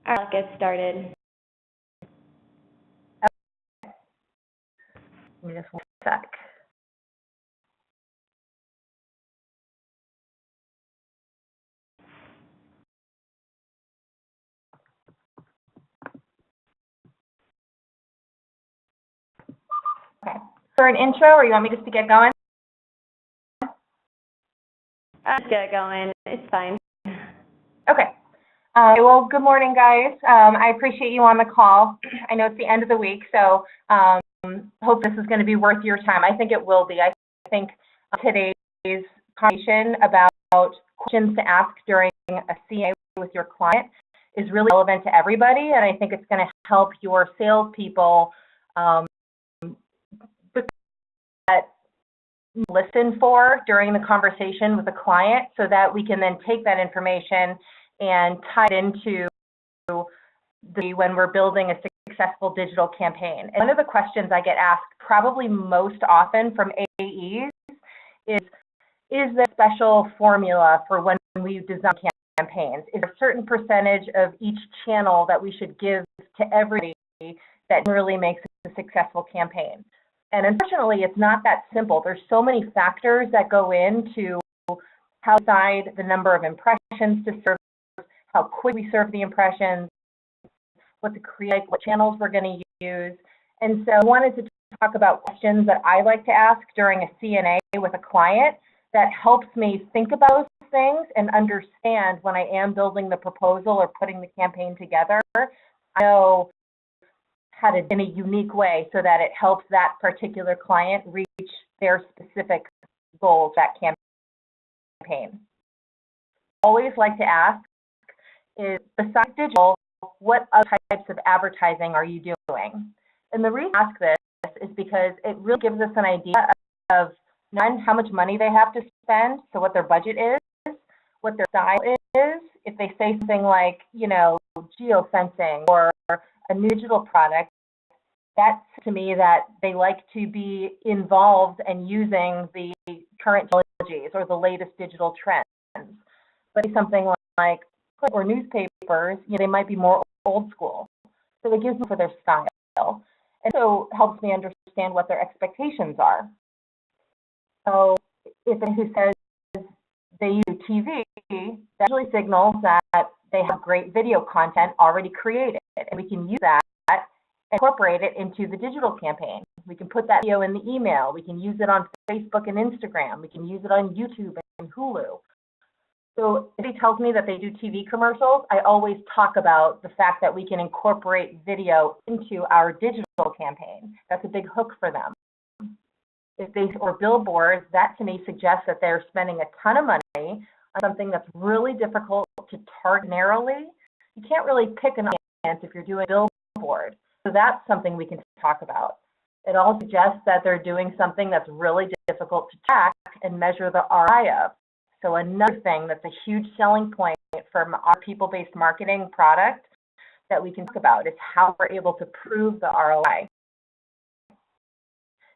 I'll get started. Give me just one sec. Okay. For an intro, or you want me just to get going? I'll just get it going. It's fine. Okay. Well, good morning, guys. I appreciate you on the call. I know it's the end of the week, so hope this is going to be worth your time. I think it will be. I think today's conversation about questions to ask during a CNA with your client is really relevant to everybody, and I think it's going to help your salespeople listen for during the conversation with the client, so that we can then take that information and tie it into when we're building a successful digital campaign. And one of the questions I get asked probably most often from AEs is there a special formula for when we design campaigns? Is there a certain percentage of each channel that we should give to everybody that really makes a successful campaign? And unfortunately, it's not that simple. There's so many factors that go into how to decide the number of impressions to serve, how quick we serve the impressions, what to create, what channels we're going to use. And so I wanted to talk about questions that I like to ask during a CNA with a client that helps me think about those things and understand when I am building the proposal or putting the campaign together. I know how to in a unique way so that it helps that particular client reach their specific goals, that campaign. Always like to ask is, besides digital, what other types of advertising are you doing? And the reason I ask this is because it really gives us an idea of, one, how much money they have to spend, so what their budget is, what their style is. If they say something like, geofencing or a new digital product, that's to me that they like to be involved and using the current technologies or the latest digital trends. But something like or newspapers, they might be more old school. So it gives me for their style. And so it helps me understand what their expectations are. So if it who says they use TV, that usually signals that they have great video content already created, and we can use that and incorporate it into the digital campaign. We can put that video in the email. We can use it on Facebook and Instagram. We can use it on YouTube and Hulu. So if he tells me that they do TV commercials, I always talk about the fact that we can incorporate video into our digital campaign. That's a big hook for them. If they or billboards, that to me suggests that they're spending a ton of money on something that's really difficult to target narrowly. You can't really pick an audience if you're doing a billboard. So that's something we can talk about. It all suggests that they're doing something that's really difficult to track and measure the ROI of. So another thing that's a huge selling point from our people-based marketing product that we can talk about is how we're able to prove the ROI.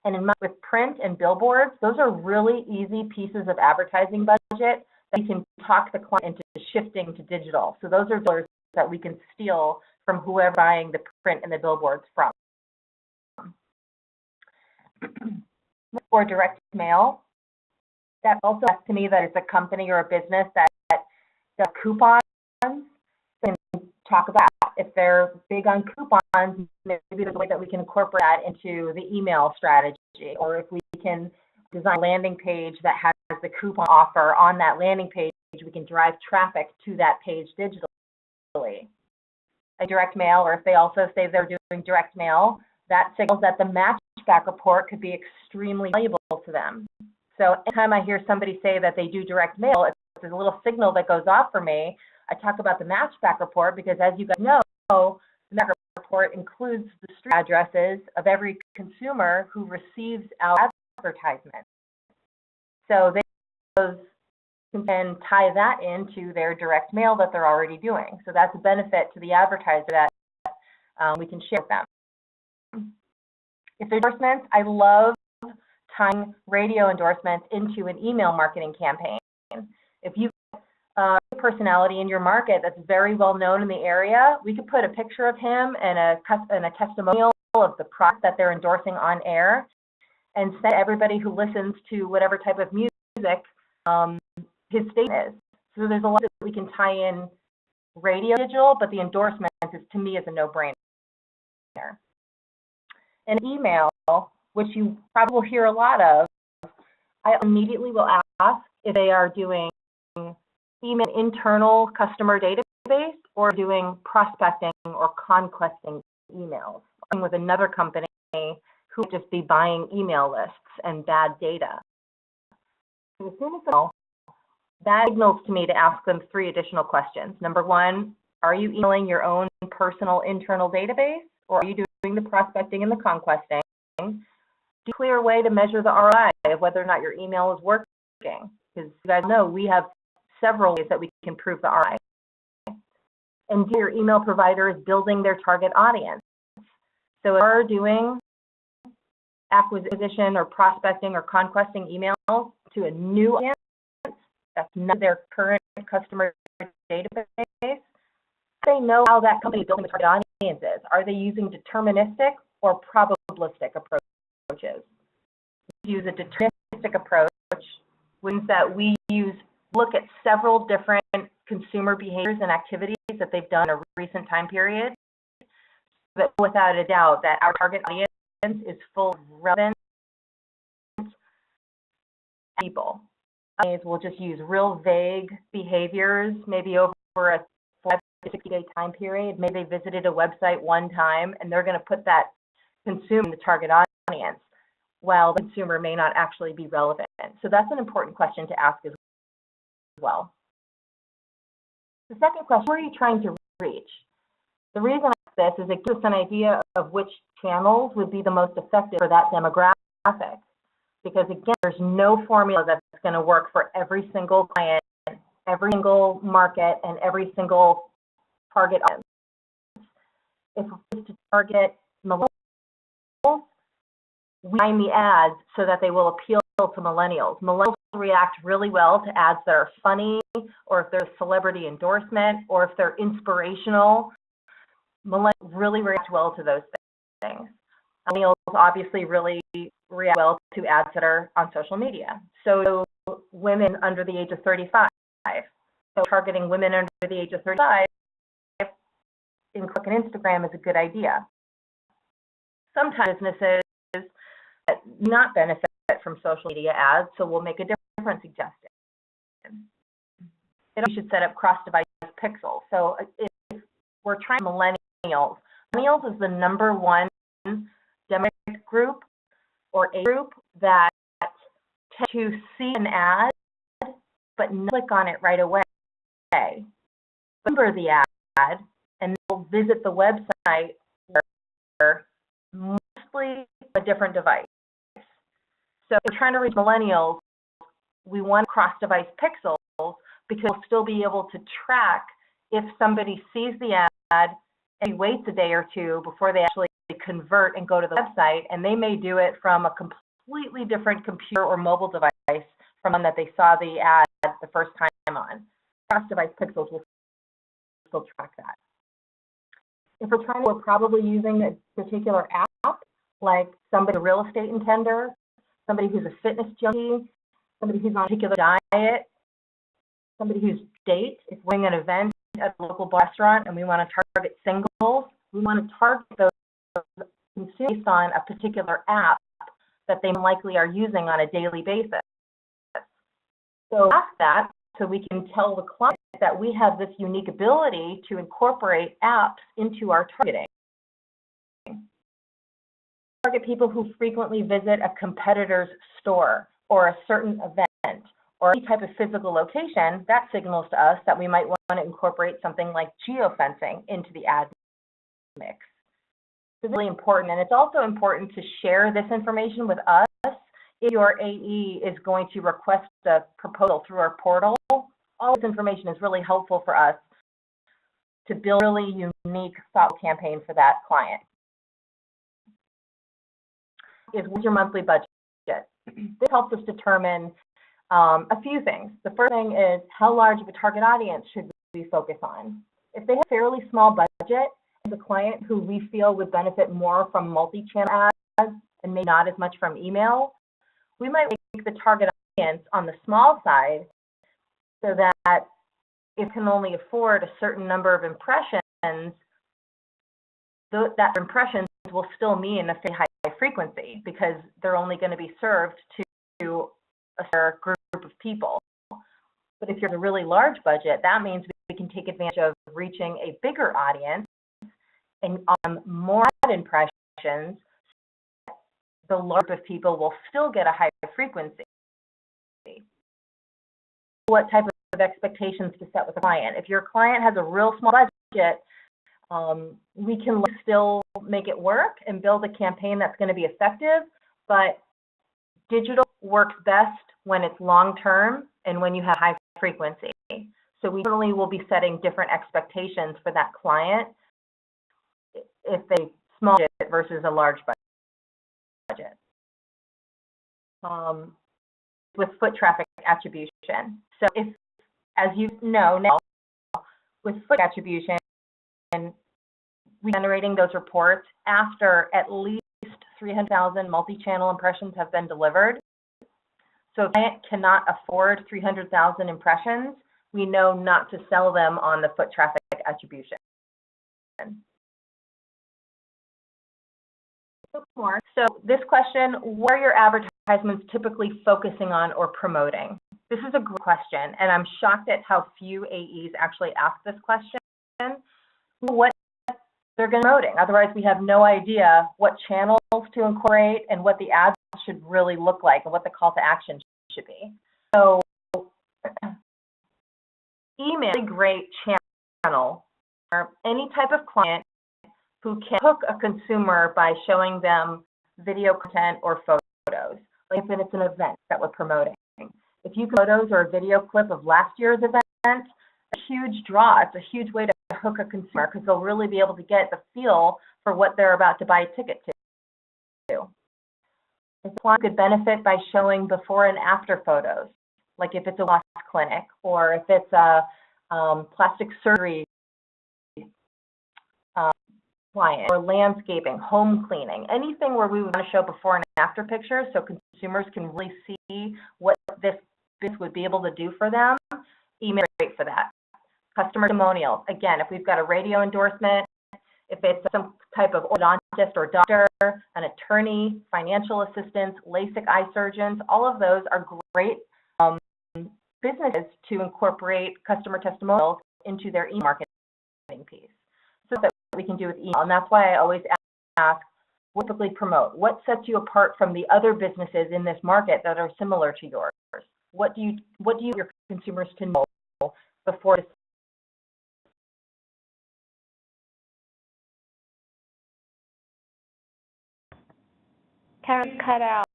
And with print and billboards, those are really easy pieces of advertising budget that you can talk the client into shifting to digital. So those are dollars that we can steal from whoever buying the print and the billboards from. Or direct mail. That also has to me that it's a company or a business that does coupons. We can talk about if they're big on coupons, maybe there's a way that we can incorporate that into the email strategy, or if we can design a landing page that has the coupon offer on that landing page, we can drive traffic to that page digitally. A direct mail, or if they also say they're doing direct mail, that signals that the matchback report could be extremely valuable to them. So anytime I hear somebody say that they do direct mail, it's a little signal that goes off for me. I talk about the matchback report because, as you guys know, the matchback report includes the street addresses of every consumer who receives our advertisement. So they can tie that into their direct mail that they're already doing. So that's a benefit to the advertiser that we can share with them. If there's endorsements, I love tying radio endorsements into an email marketing campaign. If you personality in your market that's very well known in the area, we could put a picture of him and a testimonial of the product that they're endorsing on air, and send everybody who listens to whatever type of music his statement is. So there's a lot that we can tie in radio, digital, but the endorsement is, to me, is a no-brainer. An email, which you probably will hear a lot of, I immediately will ask if they are doing email internal customer database or doing prospecting or conquesting emails. Working with another company who would just be buying email lists and bad data. So as soon as I know, that signals to me to ask them 3 additional questions. Number 1, are you emailing your own personal internal database, or are you doing the prospecting and the conquesting? A clear way to measure the ROI of whether or not your email is working, because you guys know we have several ways that we can prove the ROI. And your email provider is building their target audience. So if we're doing acquisition or prospecting or conquesting emails to a new audience that's not their current customer database, they know how that company is building the target audiences. Are they using deterministic or probabilistic approaches? We use a deterministic approach, which means that we look at several different consumer behaviors and activities that they've done in a recent time period, but without a doubt that our target audience is full of relevant people. We'll just use real vague behaviors, maybe over a 5 to 60-day time period. Maybe they visited a website one time, and they're going to put that consumer in the target audience, while the consumer may not actually be relevant. So that's an important question to ask as well. The second question, who are you trying to reach? The reason I ask this is it gives us an idea of which channels would be the most effective for that demographic. Because again, there's no formula that's going to work for every single client, every single market, and every single target audience. If we're to target millennials, we design the ads so that they will appeal to millennials. Millennials react really well to ads that are funny, or if there's celebrity endorsement, or if they're inspirational. Millennials really react well to those things. Millennials obviously really react well to ads that are on social media. So women under the age of 35. So targeting women under the age of 35 in Facebook and Instagram is a good idea. Sometimes businesses that do not benefit from social media ads, so we'll make a different suggestion. We should set up cross-device pixels. So if we're trying millennials is the #1 demographic group or age group that tend to see an ad but not click on it right away. Remember the ad and they'll visit the website mostly a different device. So if we're trying to reach millennials, we want cross-device pixels because we'll still be able to track if somebody sees the ad and waits a day or two before they actually convert and go to the website, and they may do it from a completely different computer or mobile device from one that they saw the ad the first time on. Cross-device pixels will still track that. If we're probably using a particular app, like somebody, a real estate intender, somebody who's a fitness junkie, somebody who's on a particular diet, somebody who's date. If we're doing an event at a local restaurant and we want to target singles, we want to target those consumers based on a particular app that they likely are using on a daily basis. So ask that so we can tell the client that we have this unique ability to incorporate apps into our targeting. Target people who frequently visit a competitor's store or a certain event or any type of physical location. That signals to us that we might want to incorporate something like geofencing into the ad mix. It's really important, and it's also important to share this information with us. If your AE is going to request a proposal through our portal, all this information is really helpful for us to build a really unique, thoughtful campaign for that client. What's your monthly budget? This helps us determine A few things. The first thing is, how large of a target audience should we focus on? If they have a fairly small budget, as a client who we feel would benefit more from multi-channel ads and maybe not as much from email, we might make the target audience on the small side so that it can only afford a certain number of impressions, that impressions will still mean a fairly high frequency because they're only going to be served to a certain group of people. But if you have a really large budget, that means we can take advantage of reaching a bigger audience and more ad impressions. The large group of people will still get a high frequency. What type of expectations to set with a client? If your client has a real small budget, we can still make it work and build a campaign that's going to be effective, but digital works best when it's long-term and when you have high frequency. So we certainly will be setting different expectations for that client if they small budget versus a large budget. With foot traffic attribution. So if, as you know now, with foot attribution, we're generating those reports after at least 300,000 multi-channel impressions have been delivered. So if a client cannot afford 300,000 impressions, we know not to sell them on the foot traffic attribution. So this question, what are your advertisements typically focusing on or promoting? This is a great question, and I'm shocked at how few AEs actually ask this question. What they're promoting. Otherwise, we have no idea what channels to incorporate and what the ads should really look like and what the call to action should be. So email is a great channel for any type of client who can hook a consumer by showing them video content or photos, like if it's an event that we're promoting. If you photos or a video clip of last year's event, a huge draw. It's a huge way to hook a consumer because they'll really be able to get the feel for what they're about to buy a ticket to. If one could benefit by showing before and after photos, like if it's a loss clinic or if it's a plastic surgery client or landscaping, home cleaning, anything where we want to show before and after pictures so consumers can really see what this would be able to do for them, email is great for that. Customer testimonials, again, if we've got a radio endorsement, if it's some type of orthodontist or doctor, an attorney, financial assistants, LASIK eye surgeons, all of those are great businesses to incorporate customer testimonials into their email marketing piece. So that we can do with email, and that's why I always ask, what typically promote? What sets you apart from the other businesses in this market that are similar to yours? What do you want your consumers to know before? Karen cut out.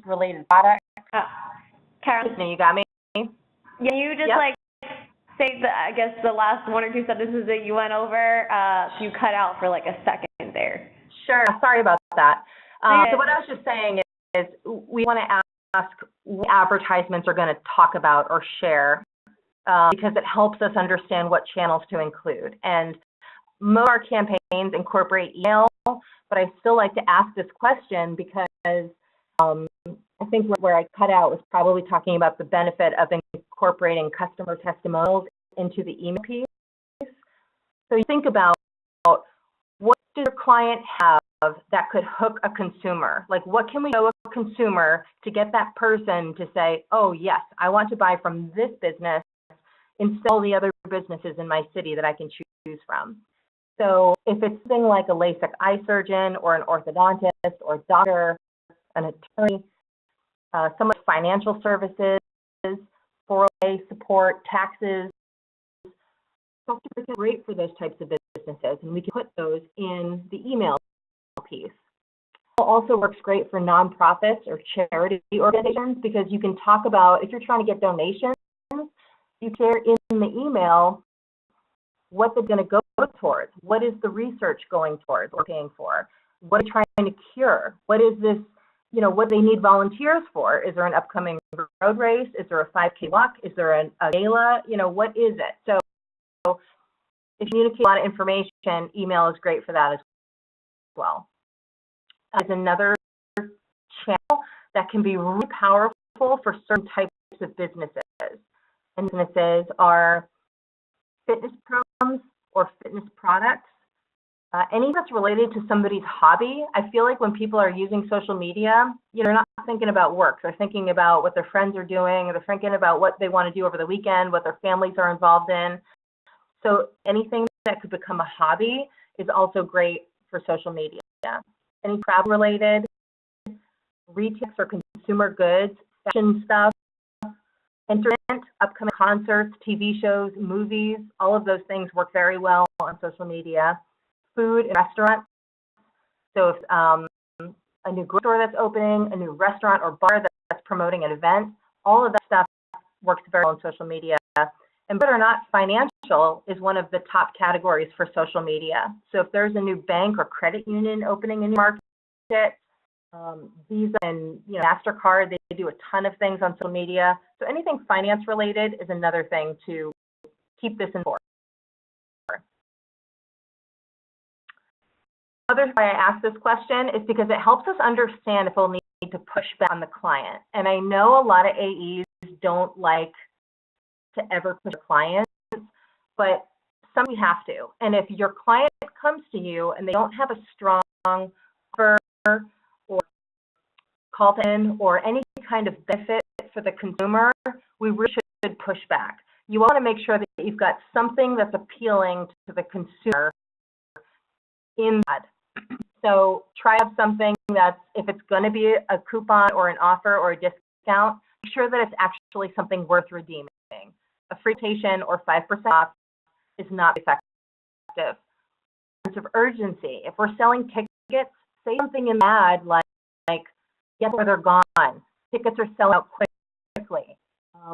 Related products. Karen, You got me? yeah, you just Yep. like say I guess the last one or two sentences that you went over, you cut out for like a second there. Sure. Sorry about that. So what I was just saying is we want to ask what advertisements are going to talk about or share because it helps us understand what channels to include. And most of our campaigns incorporate email, but I still like to ask this question because I think where I cut out was probably talking about the benefit of incorporating customer testimonials into the email piece. So you think about what does your client have that could hook a consumer? Like what can we show a consumer to get that person to say, oh yes, I want to buy from this business instead of all the other businesses in my city that I can choose from. So if it's something like a LASIK eye surgeon or an orthodontist or doctor, an attorney, some of the financial services, 401k support, taxes, it's great for those types of businesses, and we can put those in the email piece. It also works great for nonprofits or charity organizations because you can talk about, if you're trying to get donations, you share in the email what they're going to go towards, what is the research going towards or paying for, What are they trying to cure? What is this, what they need volunteers for? Is there an upcoming road race? Is there a 5K walk? Is there a gala? What is it? So if you communicate a lot of information, email is great for that as well. As another channel that can be really powerful for certain types of businesses. And businesses are fitness programs or fitness products. Anything that's related to somebody's hobby. I feel like when people are using social media, they're not thinking about work. They're thinking about what their friends are doing, or they're thinking about what they want to do over the weekend, what their families are involved in. So anything that could become a hobby is also great for social media. Any travel related, retail or consumer goods, fashion stuff, entertainment, upcoming concerts, TV shows, movies, all of those things work very well on social media. Food and restaurants. So if a new grocery store that's opening, a new restaurant or bar that's promoting an event, all of that stuff works very well on social media. And whether or not financial is one of the top categories for social media. So if there's a new bank or credit union opening in your market, Visa and MasterCard, they do a ton of things on social media. So anything finance related is another thing to keep this in force. Another why I ask this question is because it helps us understand if we'll need to push back on the client. And I know a lot of AEs don't like to ever push clients, but some we have to. And if your client comes to you and they don't have a strong offer or call in or any kind of benefit for the consumer, we really should push back. You want to make sure that you've got something that's appealing to the consumer in that. So try to have something that's, if it's going to be a coupon or an offer or a discount, make sure that it's actually something worth redeeming. A free presentation or 5% off is not effective. Sense of urgency. If we're selling tickets, say something in the ad like guess where they're gone. Tickets are selling out quickly.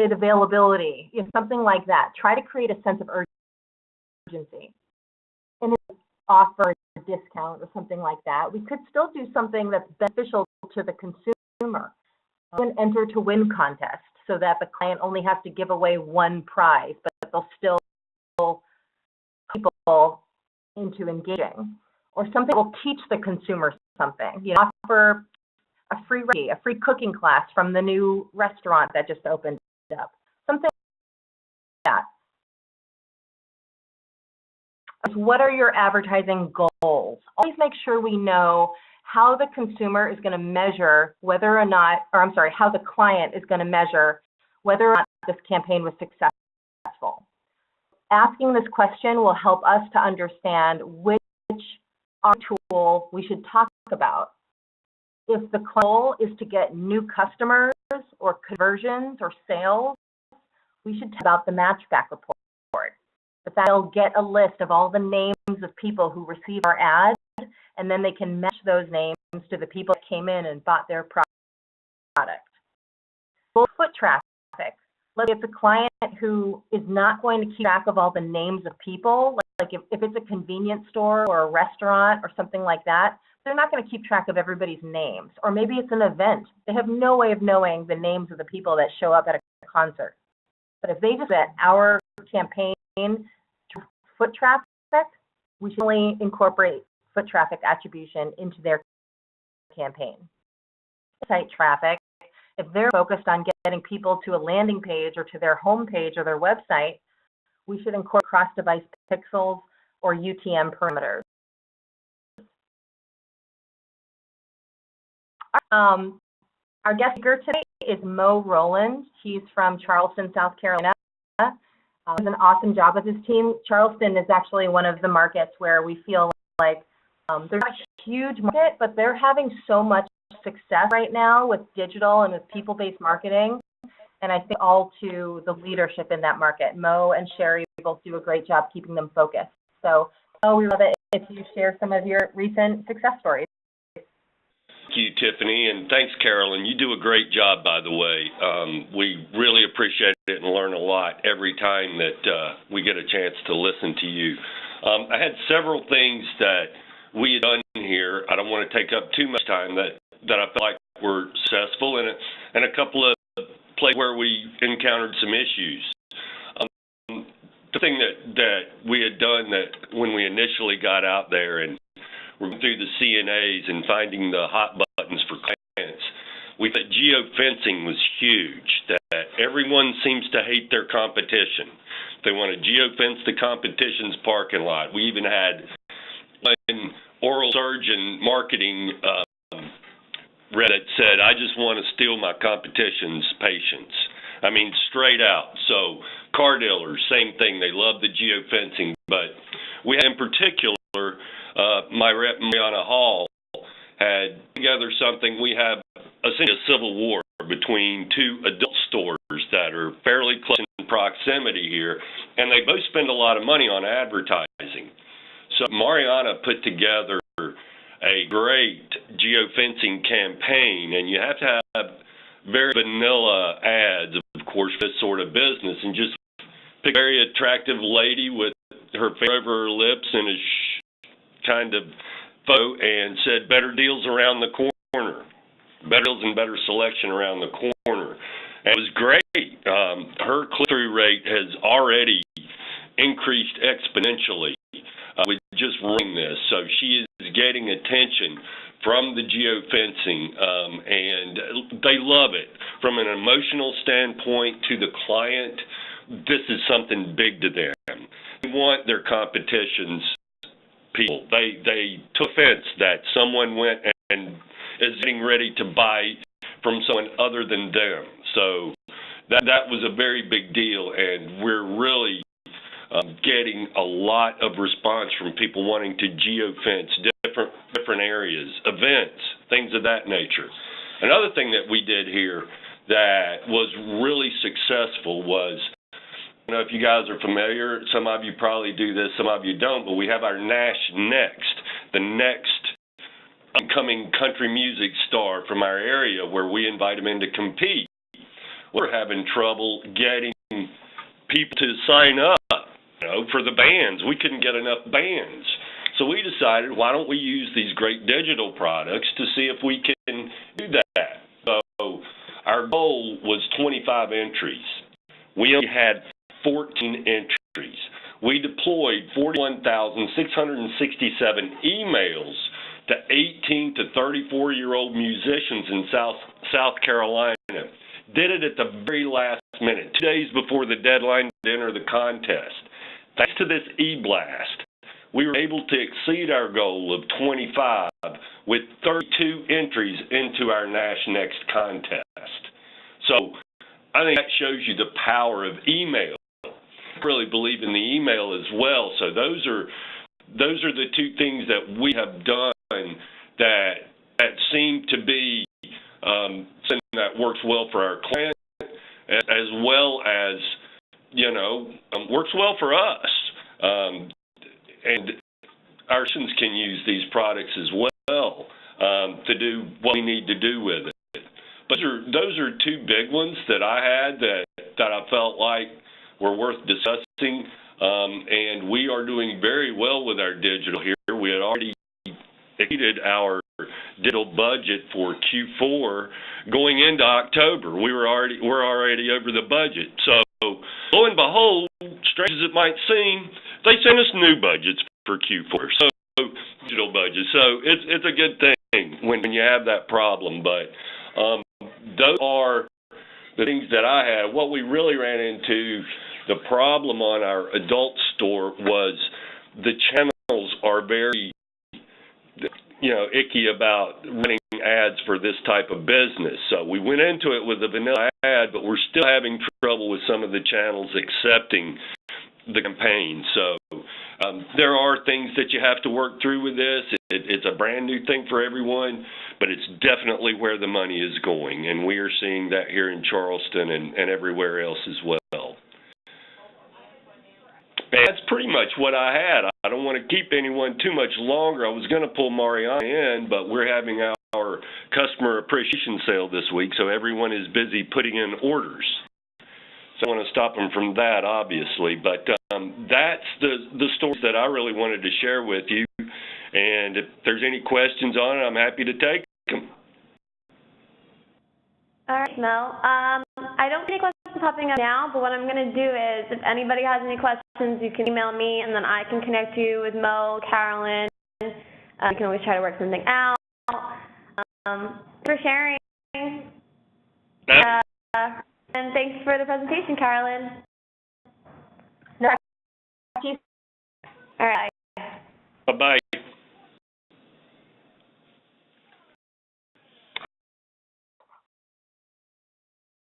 Availability, something like that. Try to create a sense of urgency. And if offer a discount or something like that, we could still do something that's beneficial to the consumer. An enter to win contest so that the client only has to give away one prize, but they'll still people into engaging. Or something will teach the consumer something. Offer a free cooking class from the new restaurant that just opened up. Something like that. What are your advertising goals? Always make sure we know how the consumer is going to measure whether or not, how the client is going to measure whether or not this campaign was successful. Asking this question will help us to understand which tool we should talk about. If the goal is to get new customers or conversions or sales, we should talk about the matchback report. But they'll get a list of all the names of people who receive our ads, and then they can match those names to the people that came in and bought their product. Foot traffic. Let's say it's a client who is not going to keep track of all the names of people, like if it's a convenience store or a restaurant or something like that, they're not going to keep track of everybody's names. Or maybe it's an event. They have no way of knowing the names of the people that show up at a concert. But if they just set our campaign foot traffic, we should only incorporate foot traffic attribution into their campaign. Site traffic, if they're focused on getting people to a landing page or to their home page or their website, we should incorporate cross-device pixels or UTM parameters. Our guest speaker today is Mo Rowland. He's from Charleston, South Carolina. Does an awesome job with his team. Charleston is actually one of the markets where we feel like there's not a huge market, but they're having so much success right now with digital and with people-based marketing. And I think all to the leadership in that market. Mo and Sherry both do a great job keeping them focused. So, Mo, we love it if you share some of your recent success stories. Thank you, Tiffany, and thanks, Carolyn. You do a great job, by the way. We really appreciate it and learn a lot every time that we get a chance to listen to you. I had several things that we had done here, I don't want to take up too much time, that I felt like were successful, and a couple of places where we encountered some issues. The thing that we had done that when we initially got out there and were through the CNAs and finding the hot buttons for clients, we thought geofencing was huge, that everyone seems to hate their competition. They want to geofence the competition's parking lot. We even had an oral surgeon marketing rep that said, I just want to steal my competition's patients. I mean, straight out. So car dealers, same thing. They love the geofencing. But we had, in particular, my rep, Mariana Hall, had together something. We have essentially a civil war between two adult stores that are fairly close in proximity here, and they both spend a lot of money on advertising. So Mariana put together a great geofencing campaign, and you have to have very vanilla ads, of course, for this sort of business, and just pick a very attractive lady with her finger over her lips and a kind of photo, and said better deals around the corner, better deals and better selection around the corner. And it was great. Her click-through rate has already increased exponentially with just running this. So she is getting attention from the geofencing, and they love it. From an emotional standpoint to the client, this is something big to them. They want their competition's people. They took offense that someone went and is getting ready to buy from someone other than them. So that was a very big deal, and we're really getting a lot of response from people wanting to geofence different areas, events, things of that nature. Another thing that we did here that was really successful was, I don't know if you guys are familiar, some of you probably do this, some of you don't, but we have our Nash Next, the next upcoming country music star from our area, where we invite him in to compete. We're having trouble getting people to sign up, for the bands. We couldn't get enough bands. So we decided, why don't we use these great digital products to see if we can do that? So our goal was 25 entries. We only had 14 entries. We deployed 41,667 emails to 18 to 34-year-old musicians in South Carolina. Did it at the very last minute, 2 days before the deadline to enter the contest. Thanks to this e-blast, we were able to exceed our goal of 25 with 32 entries into our Nash Next contest. So I think that shows you the power of email. I really believe in the email as well. So those are the two things that we have done that seem to be something that works well for our client, as well as works well for us. And our students can use these products as well to do what we need to do with it. But those are two big ones that I had that I felt like were worth discussing. And we are doing very well with our digital here. We had already exceeded our digital budget for Q4 going into October. We're already over the budget. So lo and behold, strange as it might seem, they sent us new budgets for Q4. So digital budget. So it's a good thing when you have that problem. But those are the things that I had. What we really ran into, the problem on our adult store, was the channels are very icky about running ads for this type of business. So we went into it with a vanilla ad, but we're still having trouble with some of the channels accepting the campaign. So there are things that you have to work through with this. It's a brand new thing for everyone, but it's definitely where the money is going, and we are seeing that here in Charleston and everywhere else as well. And that's pretty much what I had. I don't want to keep anyone too much longer. I was going to pull Mariana in, but we're having our customer appreciation sale this week, so everyone is busy putting in orders. So I want to stop them from that, obviously. But that's the stories that I really wanted to share with you. And if there's any questions on it, I'm happy to take them. All right, Mel. I don't see any questions popping up now, but what I'm going to do is, if anybody has any questions, you can email me, and then I can connect you with Mo, Carolyn. You can always try to work something out. For sharing. And thanks for the presentation, Carolyn. No. All right. Bye-bye.